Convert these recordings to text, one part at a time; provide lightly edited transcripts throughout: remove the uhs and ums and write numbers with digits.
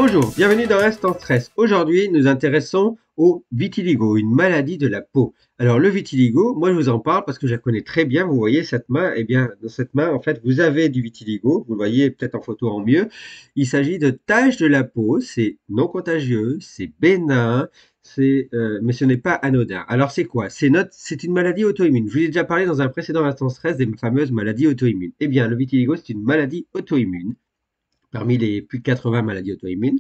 Bonjour, bienvenue dans Instant Stress. Aujourd'hui, nous intéressons au vitiligo, une maladie de la peau. Alors le vitiligo, moi je vous en parle parce que je la connais très bien. Vous voyez cette main, eh bien dans cette main, en fait, vous avez du vitiligo. Vous le voyez peut-être en photo en mieux. Il s'agit de taches de la peau. C'est non contagieux, c'est bénin, mais ce n'est pas anodin. Alors c'est quoi? C'est une maladie auto-immune. Je vous ai déjà parlé dans un précédent Instant Stress des fameuses maladies auto-immunes. Eh bien le vitiligo, c'est une maladie auto-immune. Parmi les plus de 80 maladies auto-immunes,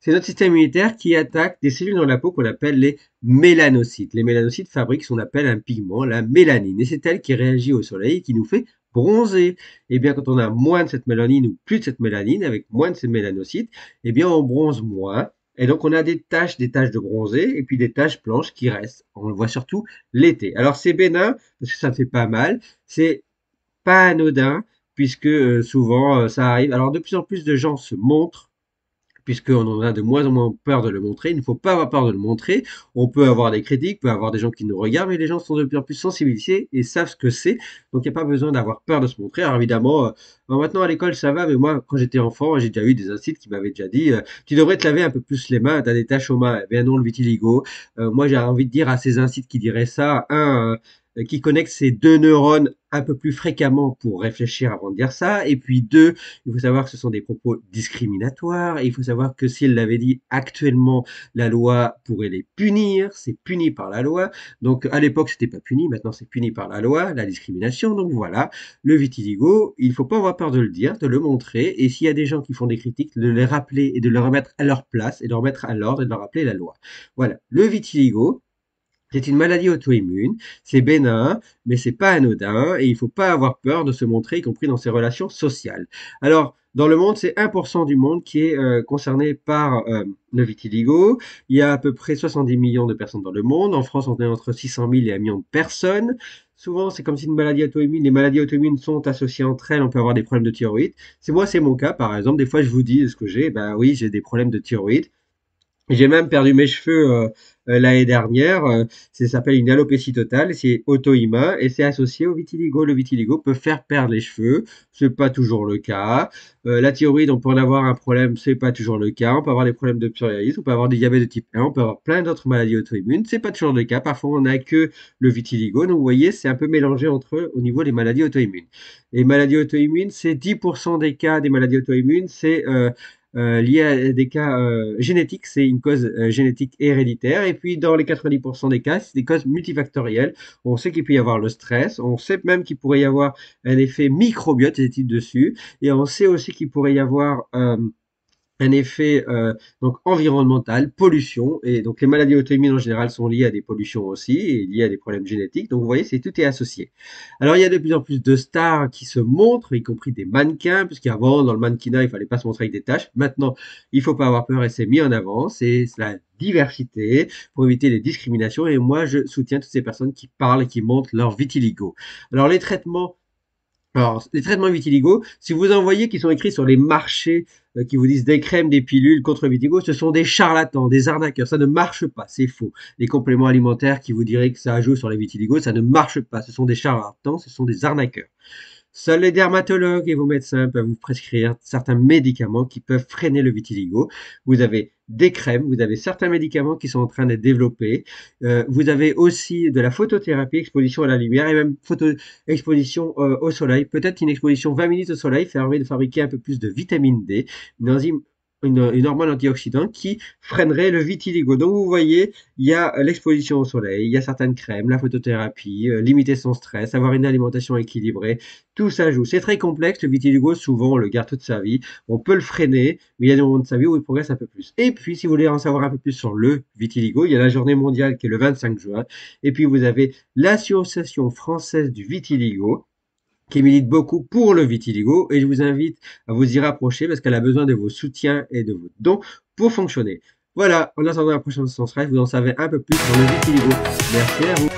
c'est notre système immunitaire qui attaque des cellules dans la peau qu'on appelle les mélanocytes. Les mélanocytes fabriquent ce qu'on appelle un pigment, la mélanine, et c'est elle qui réagit au soleil et qui nous fait bronzer. Et bien, quand on a moins de cette mélanine ou plus de cette mélanine, avec moins de ces mélanocytes, eh bien, on bronze moins. Et donc, on a des taches de bronzer et puis des taches blanches qui restent. On le voit surtout l'été. Alors, c'est bénin parce que ça ne fait pas mal. C'est pas anodin puisque souvent ça arrive. Alors, de plus en plus de gens se montrent puisqu'on en a de moins en moins peur de le montrer. Il ne faut pas avoir peur de le montrer. On peut avoir des critiques, peut avoir des gens qui nous regardent, mais les gens sont de plus en plus sensibilisés et savent ce que c'est. Donc, il n'y a pas besoin d'avoir peur de se montrer. Alors, évidemment, maintenant à l'école, ça va, mais moi, quand j'étais enfant, j'ai déjà eu des incites qui m'avaient déjà dit tu devrais te laver un peu plus les mains, tu as des taches aux mains. Eh bien non, le vitiligo. Moi, j'ai envie de dire à ces incites qui diraient ça, qui connectent ces deux neurones un peu plus fréquemment pour réfléchir avant de dire ça. Et puis deux, il faut savoir que ce sont des propos discriminatoires. Et il faut savoir que s'ils l'avaient dit actuellement, la loi pourrait les punir. C'est puni par la loi. Donc à l'époque, c'était pas puni. Maintenant, c'est puni par la loi, la discrimination. Donc voilà, le vitiligo, il faut pas avoir peur de le dire, de le montrer. Et s'il y a des gens qui font des critiques, de les rappeler et de les remettre à leur place et de les remettre à l'ordre et de leur rappeler la loi. Voilà, le vitiligo. C'est une maladie auto-immune, c'est bénin, mais c'est pas anodin et il faut pas avoir peur de se montrer, y compris dans ses relations sociales. Alors, dans le monde, c'est 1% du monde qui est concerné par le vitiligo. Il y a à peu près 70 millions de personnes dans le monde. En France, on est entre 600 000 et 1 million de personnes. Souvent, c'est comme si une maladie auto-immune, les maladies auto-immunes sont associées entre elles. On peut avoir des problèmes de thyroïde. C'est mon cas, par exemple. Des fois, je vous dis ce que j'ai. Ben oui, j'ai des problèmes de thyroïde. J'ai même perdu mes cheveux l'année dernière. Ça s'appelle une alopécie totale. C'est auto-immun et c'est associé au vitiligo. Le vitiligo peut faire perdre les cheveux. C'est pas toujours le cas. La thyroïde, on peut en avoir un problème. C'est pas toujours le cas. On peut avoir des problèmes de psoriasis. On peut avoir des diabètes de type 1. On peut avoir plein d'autres maladies auto-immunes. C'est pas toujours le cas. Parfois, on n'a que le vitiligo. Donc, vous voyez, c'est un peu mélangé entre eux au niveau des maladies auto-immunes. Les maladies auto-immunes, c'est 10% des cas des maladies auto-immunes. C'est lié à des cas génétiques, c'est une cause génétique héréditaire. Et puis, dans les 90% des cas, c'est des causes multifactorielles. On sait qu'il peut y avoir le stress, on sait même qu'il pourrait y avoir un effet microbiote, des études dessus, et on sait aussi qu'il pourrait y avoir un effet donc environnemental, pollution, et donc les maladies auto-immunes en général sont liées à des pollutions aussi, et liées à des problèmes génétiques, donc vous voyez, tout est associé. Alors il y a de plus en plus de stars qui se montrent, y compris des mannequins, puisqu'avant, dans le mannequinat, il fallait pas se montrer avec des taches, maintenant, il faut pas avoir peur et c'est mis en avant, c'est la diversité pour éviter les discriminations, et moi je soutiens toutes ces personnes qui parlent et qui montrent leur vitiligo. Alors les traitements vitiligo, si vous en voyez qui sont écrits sur les marchés, qui vous disent des crèmes, des pilules contre le vitiligo, ce sont des charlatans, des arnaqueurs. Ça ne marche pas, c'est faux. Les compléments alimentaires qui vous diraient que ça ajoute sur les vitiligos, ça ne marche pas. Ce sont des charlatans, ce sont des arnaqueurs. Seuls les dermatologues et vos médecins peuvent vous prescrire certains médicaments qui peuvent freiner le vitiligo. Vous avez des crèmes, vous avez certains médicaments qui sont en train d'être développés. Vous avez aussi de la photothérapie, exposition à la lumière et même exposition au soleil. Peut-être une exposition 20 minutes au soleil permet de fabriquer un peu plus de vitamine D, une enzyme une hormone antioxydante qui freinerait le vitiligo. Donc vous voyez, il y a l'exposition au soleil, il y a certaines crèmes, la photothérapie, limiter son stress, avoir une alimentation équilibrée, tout ça joue. C'est très complexe, le vitiligo, souvent on le garde toute sa vie, on peut le freiner, mais il y a des moments de sa vie où il progresse un peu plus. Et puis si vous voulez en savoir un peu plus sur le vitiligo, il y a la journée mondiale qui est le 25 juin, et puis vous avez l'Association française du vitiligo, qui milite beaucoup pour le vitiligo et je vous invite à vous y rapprocher parce qu'elle a besoin de vos soutiens et de vos dons pour fonctionner. Voilà, en attendant la prochaine séance, vous en savez un peu plus sur le vitiligo. Merci à vous.